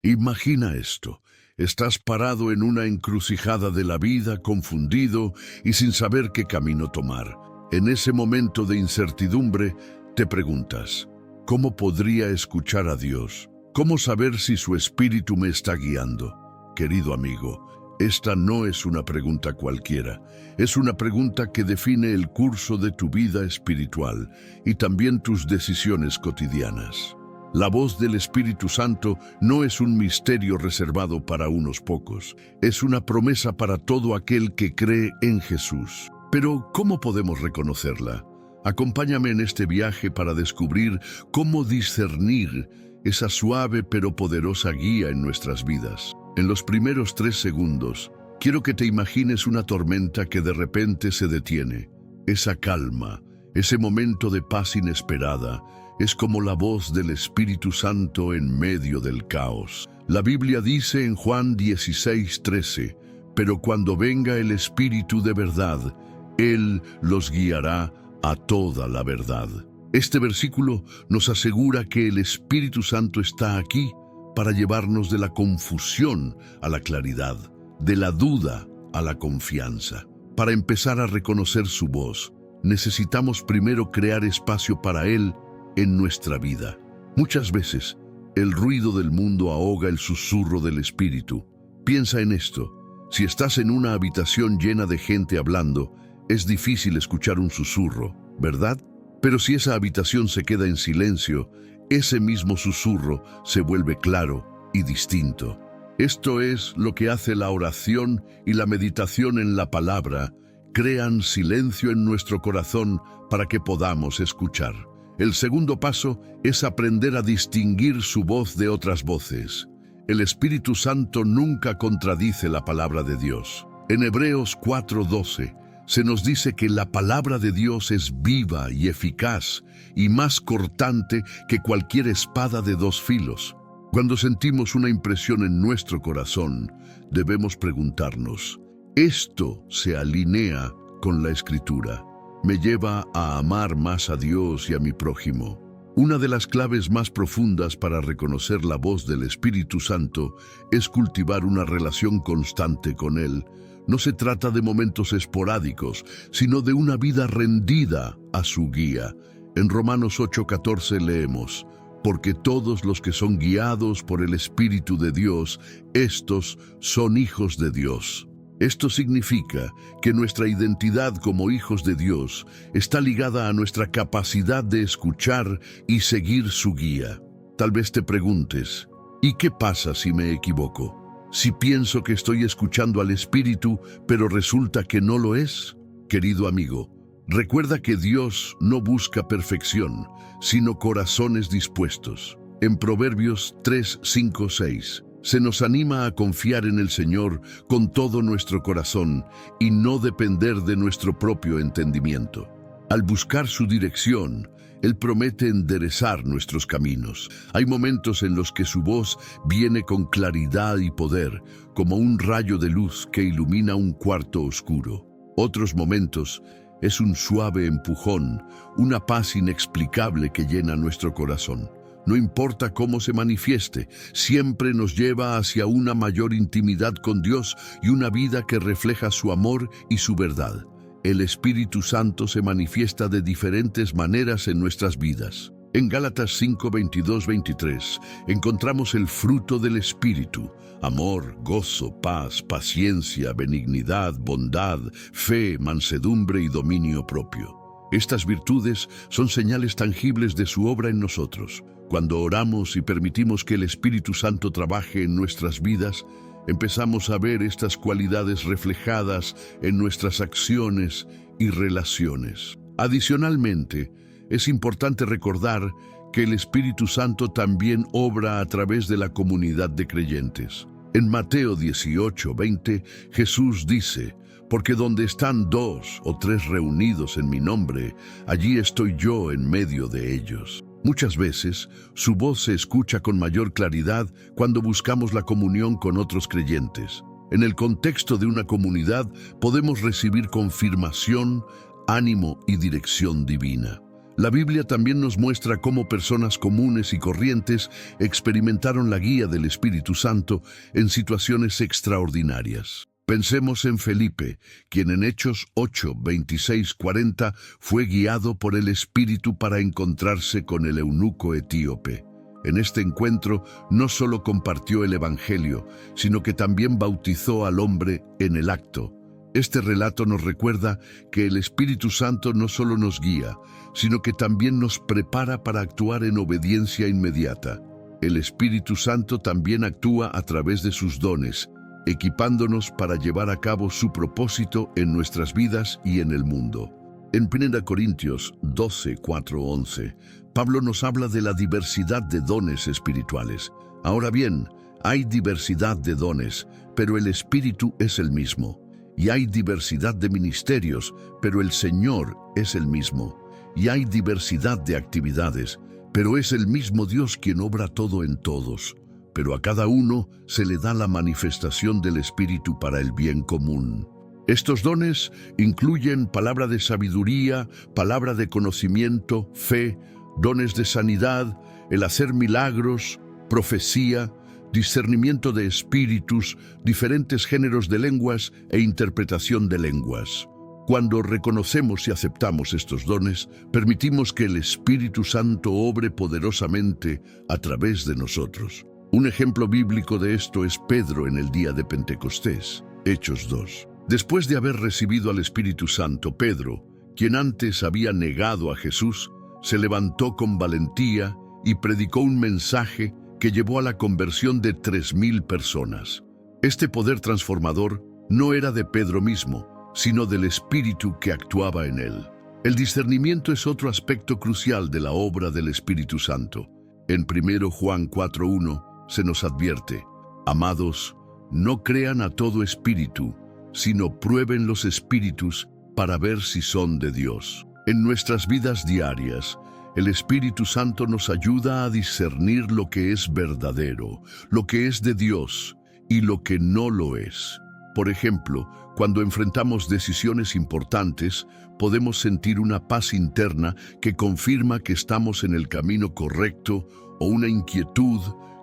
Imagina esto. Estás parado en una encrucijada de la vida, confundido y sin saber qué camino tomar. En ese momento de incertidumbre, te preguntas, ¿cómo podría escuchar a Dios? ¿Cómo saber si su espíritu me está guiando? Querido amigo, esta no es una pregunta cualquiera. Es una pregunta que define el curso de tu vida espiritual y también tus decisiones cotidianas. La voz del Espíritu Santo no es un misterio reservado para unos pocos. Es una promesa para todo aquel que cree en Jesús. Pero, ¿cómo podemos reconocerla? Acompáñame en este viaje para descubrir cómo discernir esa suave pero poderosa guía en nuestras vidas. En los primeros 3 segundos, quiero que te imagines una tormenta que de repente se detiene. Esa calma, ese momento de paz inesperada, es como la voz del Espíritu Santo en medio del caos. La Biblia dice en Juan 16:13, pero cuando venga el Espíritu de verdad, Él los guiará a toda la verdad. Este versículo nos asegura que el Espíritu Santo está aquí para llevarnos de la confusión a la claridad, de la duda a la confianza. Para empezar a reconocer su voz, necesitamos primero crear espacio para Él en nuestra vida. Muchas veces, el ruido del mundo ahoga el susurro del Espíritu. Piensa en esto. Si estás en una habitación llena de gente hablando, es difícil escuchar un susurro, ¿verdad? Pero si esa habitación se queda en silencio, ese mismo susurro se vuelve claro y distinto. Esto es lo que hace la oración y la meditación en la palabra. Crean silencio en nuestro corazón para que podamos escuchar. El segundo paso es aprender a distinguir su voz de otras voces. El Espíritu Santo nunca contradice la palabra de Dios. En Hebreos 4:12 se nos dice que la palabra de Dios es viva y eficaz y más cortante que cualquier espada de 2 filos. Cuando sentimos una impresión en nuestro corazón, debemos preguntarnos, ¿esto se alinea con la Escritura? ¿Me lleva a amar más a Dios y a mi prójimo? Una de las claves más profundas para reconocer la voz del Espíritu Santo es cultivar una relación constante con Él. No se trata de momentos esporádicos, sino de una vida rendida a su guía. En Romanos 8:14 leemos, porque todos los que son guiados por el Espíritu de Dios, estos son hijos de Dios. Esto significa que nuestra identidad como hijos de Dios está ligada a nuestra capacidad de escuchar y seguir su guía. Tal vez te preguntes, ¿y qué pasa si me equivoco? Si pienso que estoy escuchando al Espíritu, pero resulta que no lo es. Querido amigo, recuerda que Dios no busca perfección, sino corazones dispuestos. En Proverbios 3, 5, 6, se nos anima a confiar en el Señor con todo nuestro corazón y no depender de nuestro propio entendimiento. Al buscar su dirección, Él promete enderezar nuestros caminos. Hay momentos en los que su voz viene con claridad y poder, como un rayo de luz que ilumina un cuarto oscuro. Otros momentos es un suave empujón, una paz inexplicable que llena nuestro corazón. No importa cómo se manifieste, siempre nos lleva hacia una mayor intimidad con Dios y una vida que refleja su amor y su verdad. El Espíritu Santo se manifiesta de diferentes maneras en nuestras vidas. En Gálatas 5, 22, 23 encontramos el fruto del Espíritu: amor, gozo, paz, paciencia, benignidad, bondad, fe, mansedumbre y dominio propio. Estas virtudes son señales tangibles de su obra en nosotros. Cuando oramos y permitimos que el Espíritu Santo trabaje en nuestras vidas, empezamos a ver estas cualidades reflejadas en nuestras acciones y relaciones. Adicionalmente, es importante recordar que el Espíritu Santo también obra a través de la comunidad de creyentes. En Mateo 18, 20, Jesús dice, porque donde están 2 o 3 reunidos en mi nombre, allí estoy yo en medio de ellos. Muchas veces, su voz se escucha con mayor claridad cuando buscamos la comunión con otros creyentes. En el contexto de una comunidad, podemos recibir confirmación, ánimo y dirección divina. La Biblia también nos muestra cómo personas comunes y corrientes experimentaron la guía del Espíritu Santo en situaciones extraordinarias. Pensemos en Felipe, quien en Hechos 8, 26, 40 fue guiado por el Espíritu para encontrarse con el eunuco etíope. En este encuentro no solo compartió el Evangelio, sino que también bautizó al hombre en el acto. Este relato nos recuerda que el Espíritu Santo no solo nos guía, sino que también nos prepara para actuar en obediencia inmediata. El Espíritu Santo también actúa a través de sus dones, equipándonos para llevar a cabo su propósito en nuestras vidas y en el mundo. En 1 Corintios 12, 4, 11, Pablo nos habla de la diversidad de dones espirituales. Ahora bien, hay diversidad de dones, pero el Espíritu es el mismo. Y hay diversidad de ministerios, pero el Señor es el mismo. Y hay diversidad de actividades, pero es el mismo Dios quien obra todo en todos. Pero a cada uno se le da la manifestación del Espíritu para el bien común. Estos dones incluyen palabra de sabiduría, palabra de conocimiento, fe, dones de sanidad, el hacer milagros, profecía, discernimiento de espíritus, diferentes géneros de lenguas e interpretación de lenguas. Cuando reconocemos y aceptamos estos dones, permitimos que el Espíritu Santo obre poderosamente a través de nosotros. Un ejemplo bíblico de esto es Pedro en el día de Pentecostés, Hechos 2. Después de haber recibido al Espíritu Santo, Pedro, quien antes había negado a Jesús, se levantó con valentía y predicó un mensaje que llevó a la conversión de 3,000 personas. Este poder transformador no era de Pedro mismo, sino del Espíritu que actuaba en él. El discernimiento es otro aspecto crucial de la obra del Espíritu Santo. En 1 Juan 4:1 se nos advierte: amados, no crean a todo espíritu, sino prueben los espíritus para ver si son de Dios. En nuestras vidas diarias, el Espíritu Santo nos ayuda a discernir lo que es verdadero, lo que es de Dios y lo que no lo es. Por ejemplo, cuando enfrentamos decisiones importantes, podemos sentir una paz interna que confirma que estamos en el camino correcto o una inquietud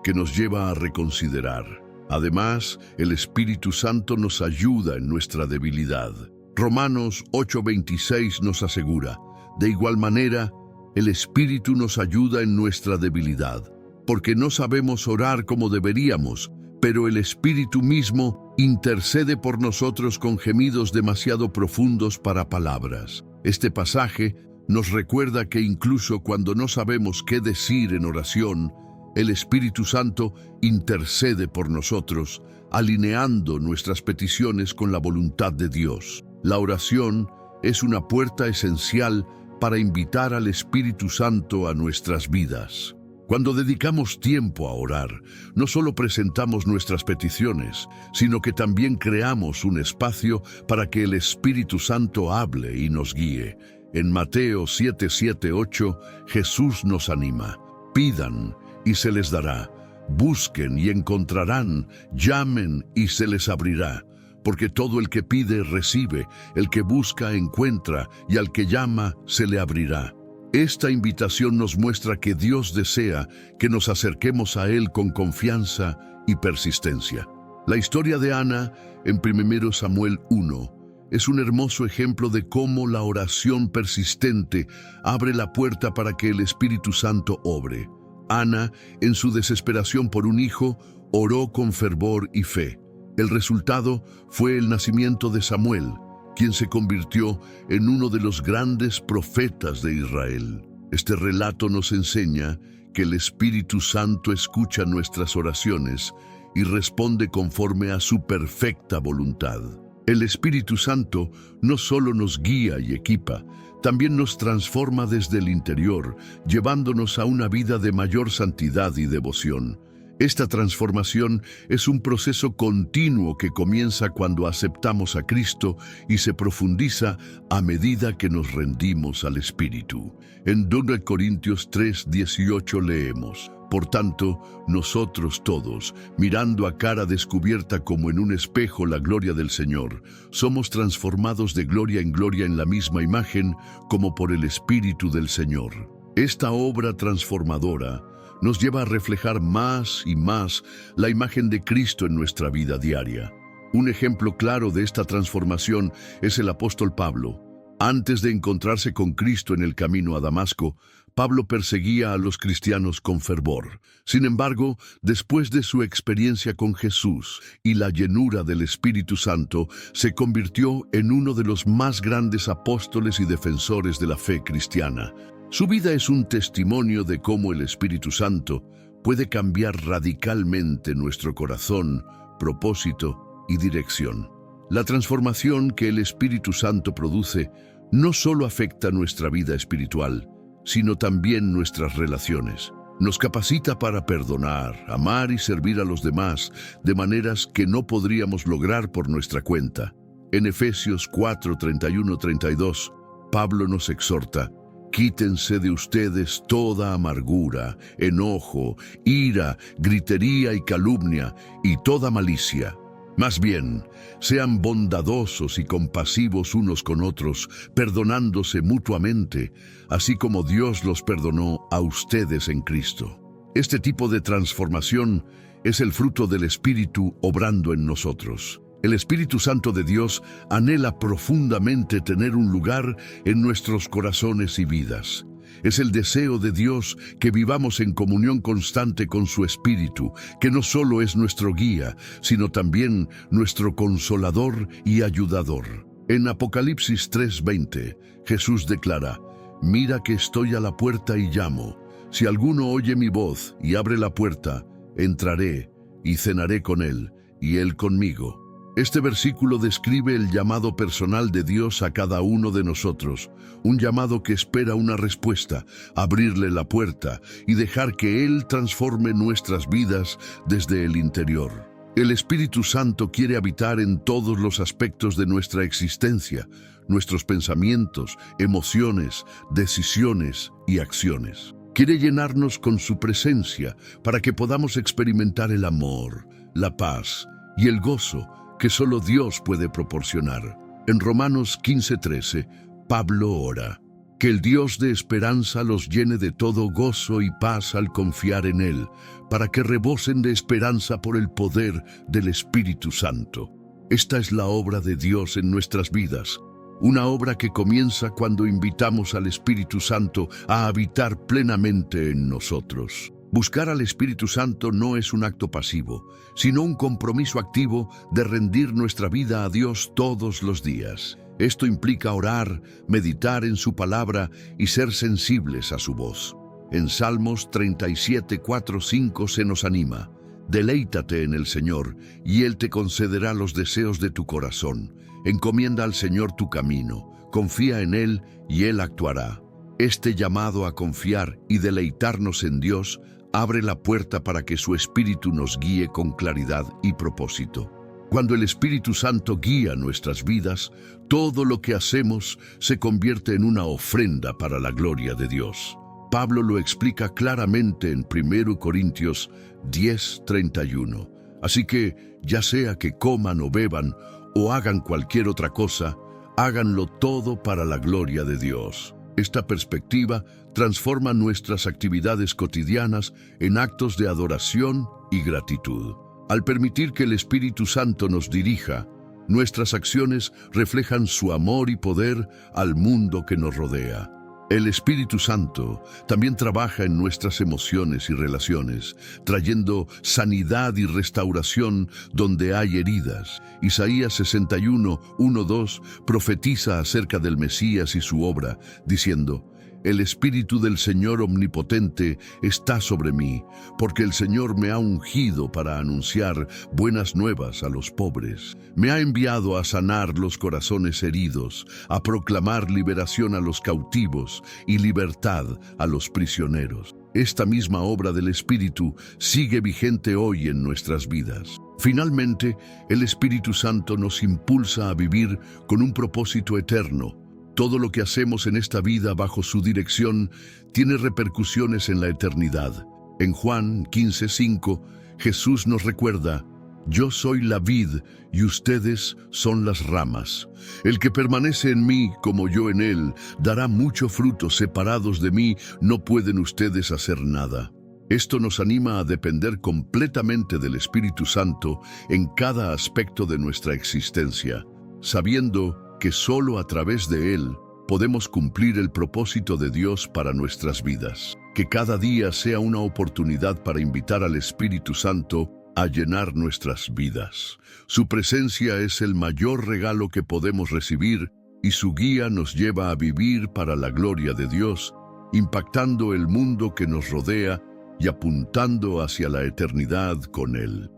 que nos lleva a reconsiderar. Además, el Espíritu Santo nos ayuda en nuestra debilidad. Romanos 8:26 nos asegura: de igual manera, el Espíritu nos ayuda en nuestra debilidad, porque no sabemos orar como deberíamos, pero el Espíritu mismo intercede por nosotros con gemidos demasiado profundos para palabras. Este pasaje nos recuerda que incluso cuando no sabemos qué decir en oración, el Espíritu Santo intercede por nosotros, alineando nuestras peticiones con la voluntad de Dios. La oración es una puerta esencial para invitar al Espíritu Santo a nuestras vidas. Cuando dedicamos tiempo a orar, no solo presentamos nuestras peticiones, sino que también creamos un espacio para que el Espíritu Santo hable y nos guíe. En Mateo 7:7-8, Jesús nos anima: pidan y se les dará, busquen y encontrarán, llamen y se les abrirá. Porque todo el que pide recibe, el que busca encuentra, y al que llama se le abrirá. Esta invitación nos muestra que Dios desea que nos acerquemos a Él con confianza y persistencia. La historia de Ana, en 1 Samuel 1, es un hermoso ejemplo de cómo la oración persistente abre la puerta para que el Espíritu Santo obre. Ana, en su desesperación por un hijo, oró con fervor y fe. El resultado fue el nacimiento de Samuel, quien se convirtió en uno de los grandes profetas de Israel. Este relato nos enseña que el Espíritu Santo escucha nuestras oraciones y responde conforme a su perfecta voluntad. El Espíritu Santo no solo nos guía y equipa, también nos transforma desde el interior, llevándonos a una vida de mayor santidad y devoción. Esta transformación es un proceso continuo que comienza cuando aceptamos a Cristo y se profundiza a medida que nos rendimos al Espíritu. En 2 Corintios 3:18 leemos: Por tanto, nosotros todos, mirando a cara descubierta como en un espejo la gloria del Señor, somos transformados de gloria en la misma imagen como por el Espíritu del Señor. Esta obra transformadora nos lleva a reflejar más y más la imagen de Cristo en nuestra vida diaria. Un ejemplo claro de esta transformación es el apóstol Pablo. Antes de encontrarse con Cristo en el camino a Damasco, Pablo perseguía a los cristianos con fervor. Sin embargo, después de su experiencia con Jesús y la llenura del Espíritu Santo, se convirtió en uno de los más grandes apóstoles y defensores de la fe cristiana. Su vida es un testimonio de cómo el Espíritu Santo puede cambiar radicalmente nuestro corazón, propósito y dirección. La transformación que el Espíritu Santo produce no solo afecta nuestra vida espiritual, sino también nuestras relaciones. Nos capacita para perdonar, amar y servir a los demás de maneras que no podríamos lograr por nuestra cuenta. En Efesios 4:31-32, Pablo nos exhorta: quítense de ustedes toda amargura, enojo, ira, gritería y calumnia, y toda malicia. Más bien, sean bondadosos y compasivos unos con otros, perdonándose mutuamente, así como Dios los perdonó a ustedes en Cristo. Este tipo de transformación es el fruto del Espíritu obrando en nosotros. El Espíritu Santo de Dios anhela profundamente tener un lugar en nuestros corazones y vidas. Es el deseo de Dios que vivamos en comunión constante con su Espíritu, que no solo es nuestro guía, sino también nuestro consolador y ayudador. En Apocalipsis 3:20, Jesús declara: Mira que estoy a la puerta y llamo. Si alguno oye mi voz y abre la puerta, entraré y cenaré con él, y él conmigo. Este versículo describe el llamado personal de Dios a cada uno de nosotros, un llamado que espera una respuesta, abrirle la puerta y dejar que Él transforme nuestras vidas desde el interior. El Espíritu Santo quiere habitar en todos los aspectos de nuestra existencia, nuestros pensamientos, emociones, decisiones y acciones. Quiere llenarnos con su presencia para que podamos experimentar el amor, la paz y el gozo que solo Dios puede proporcionar. En Romanos 15:13, Pablo ora: que el Dios de esperanza los llene de todo gozo y paz al confiar en Él, para que rebosen de esperanza por el poder del Espíritu Santo. Esta es la obra de Dios en nuestras vidas, una obra que comienza cuando invitamos al Espíritu Santo a habitar plenamente en nosotros. Buscar al Espíritu Santo no es un acto pasivo, sino un compromiso activo de rendir nuestra vida a Dios todos los días. Esto implica orar, meditar en su palabra y ser sensibles a su voz. En Salmos 37:4-5 se nos anima: deleítate en el Señor, y Él te concederá los deseos de tu corazón. Encomienda al Señor tu camino, confía en Él y Él actuará. Este llamado a confiar y deleitarnos en Dios abre la puerta para que su Espíritu nos guíe con claridad y propósito. Cuando el Espíritu Santo guía nuestras vidas, todo lo que hacemos se convierte en una ofrenda para la gloria de Dios. Pablo lo explica claramente en 1 Corintios 10:31. Así que, ya sea que coman o beban o hagan cualquier otra cosa, háganlo todo para la gloria de Dios. Esta perspectiva transforma nuestras actividades cotidianas en actos de adoración y gratitud. Al permitir que el Espíritu Santo nos dirija, nuestras acciones reflejan su amor y poder al mundo que nos rodea. El Espíritu Santo también trabaja en nuestras emociones y relaciones, trayendo sanidad y restauración donde hay heridas. Isaías 61:1-2 profetiza acerca del Mesías y su obra, diciendo: El Espíritu del Señor Omnipotente está sobre mí, porque el Señor me ha ungido para anunciar buenas nuevas a los pobres. Me ha enviado a sanar los corazones heridos, a proclamar liberación a los cautivos y libertad a los prisioneros. esta misma obra del Espíritu sigue vigente hoy en nuestras vidas. Finalmente, el Espíritu Santo nos impulsa a vivir con un propósito eterno. Todo lo que hacemos en esta vida bajo su dirección tiene repercusiones en la eternidad. En Juan 15:5, Jesús nos recuerda: yo soy la vid y ustedes son las ramas. El que permanece en mí como yo en él, dará mucho fruto. Separados de mí, no pueden ustedes hacer nada. Esto nos anima a depender completamente del Espíritu Santo en cada aspecto de nuestra existencia, sabiendo que solo a través de él podemos cumplir el propósito de Dios para nuestras vidas. Que cada día sea una oportunidad para invitar al Espíritu Santo a llenar nuestras vidas. Su presencia es el mayor regalo que podemos recibir y su guía nos lleva a vivir para la gloria de Dios, impactando el mundo que nos rodea y apuntando hacia la eternidad con Él.